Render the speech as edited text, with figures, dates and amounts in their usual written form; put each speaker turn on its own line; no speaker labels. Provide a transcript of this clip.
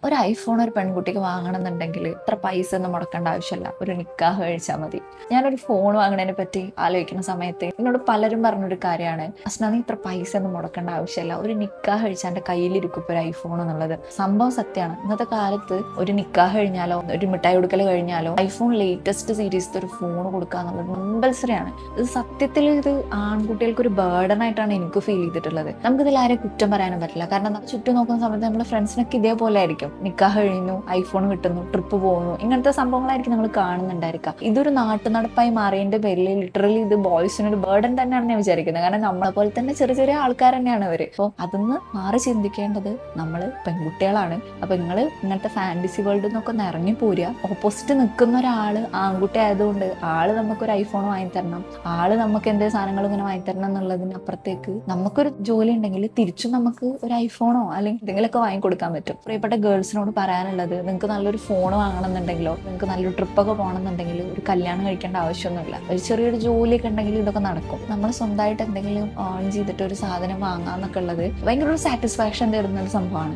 ഒരു ഐഫോൺ ഒരു പെൺകുട്ടിക്ക് വാങ്ങണമെന്നുണ്ടെങ്കിൽ ഇത്ര പൈസ ഒന്നും മുടക്കേണ്ട ആവശ്യമില്ല, ഒരു നിക്കാഹ് കഴിച്ചാൽ മതി. ഞാനൊരു ഫോൺ വാങ്ങണതിനെ പറ്റി ആലോചിക്കുന്ന സമയത്ത് എന്നോട് പലരും പറഞ്ഞൊരു കാര്യമാണ്, അസ്ന നീ ഇത്ര പൈസ ഒന്നും മുടക്കേണ്ട ആവശ്യമില്ല, ഒരു നിക്കാഹ് കഴിച്ചാൽ എൻ്റെ കയ്യിലിരിക്കും ഇപ്പോൾ ഒരു ഐഫോൺ എന്നുള്ളത്. സംഭവം സത്യമാണ്. ഇന്നത്തെ കാലത്ത് ഒരു നിക്കാഹ് കഴിഞ്ഞാലോ ഒരു മിഠായി കൊടുക്കൽ കഴിഞ്ഞാലോ ഐഫോൺ ലേറ്റസ്റ്റ് സീരീസിൽ ഒരു ഫോൺ കൊടുക്കുക എന്നുള്ളത് കമ്പൽസറിയാണ്. ഇത് സത്യത്തിൽ ഇത് ആൺകുട്ടികൾക്ക് ഒരു ബേർഡൻ ആയിട്ടാണ് എനിക്ക് ഫീൽ ചെയ്തിട്ടുള്ളത്. നമുക്കിതിൽ ആരെയും കുറ്റം പറയാനും പറ്റില്ല. കാരണം ചുറ്റും നോക്കുന്ന സമയത്ത് നമ്മുടെ ഫ്രണ്ട്സിനൊക്കെ ഇതേപോലെ ആയിരിക്കും. നിക്കാഹ് കഴിഞ്ഞു, ഐഫോൺ കിട്ടുന്നു, ട്രിപ്പ് പോകുന്നു, ഇങ്ങനത്തെ സംഭവങ്ങളായിരിക്കും നമ്മൾ കാണുന്നുണ്ടായിരിക്കാം. ഇതൊരു നാട്ടുനടപ്പായി മാറിയതിന്റെ പേരിൽ ലിറ്ററലി ഇത് ബോയ്സിനൊരു ബേർഡൻ തന്നെയാണ് ഞാൻ വിചാരിക്കുന്നത്. കാരണം നമ്മളെ പോലെ തന്നെ ചെറിയ ചെറിയ ആൾക്കാർ തന്നെയാണ് അവര്. അപ്പോൾ അതൊന്ന് മാറി ചിന്തിക്കേണ്ടത് നമ്മൾ പെൺകുട്ടികളാണ്. അപ്പൊ നിങ്ങൾ ഇങ്ങനത്തെ ഫാന്റസി വേൾഡിൽ നിന്നൊക്കെ ഒന്ന് ഇറങ്ങി പോരുക. ഓപ്പോസിറ്റ് നിൽക്കുന്ന ഒരാള് ആൺകുട്ടി ആയതുകൊണ്ട് ആള് നമുക്കൊരു ഐഫോൺ വാങ്ങിത്തരണം, ആള് നമുക്ക് എന്തെങ്കിലും സാധനങ്ങൾ ഇങ്ങനെ വാങ്ങിത്തരണം എന്നുള്ളതിനപ്പുറത്തേക്ക് നമുക്കൊരു ജോലി ഉണ്ടെങ്കിൽ തിരിച്ചും നമുക്ക് ഒരു ഐഫോണോ അല്ലെങ്കിൽ എന്തെങ്കിലുമൊക്കെ വാങ്ങിക്കൊടുക്കാൻ പറ്റും. പ്രിയപ്പെട്ട ഗേൾസിനോട് പറയാനുള്ളത്, നിങ്ങൾക്ക് നല്ലൊരു ഫോൺ വാങ്ങണമെന്നുണ്ടെങ്കിലോ നിങ്ങൾക്ക് നല്ലൊരു ട്രിപ്പൊക്കെ പോകണമെന്നുണ്ടെങ്കിൽ ഒരു കല്യാണം കഴിക്കേണ്ട ആവശ്യമൊന്നുമില്ല. ഒരു ചെറിയൊരു ജോലിയൊക്കെ ഉണ്ടെങ്കിൽ ഇതൊക്കെ നടക്കും. നമ്മൾ സ്വന്തമായിട്ട് എന്തെങ്കിലും ഏൺ ചെയ്തിട്ട് ഒരു സാധനം വാങ്ങാന്നൊക്കെ ഉള്ളത് ഭയങ്കര ഒരു സാറ്റിസ്ഫാക്ഷൻ തരുന്ന ഒരു സംഭവമാണ്.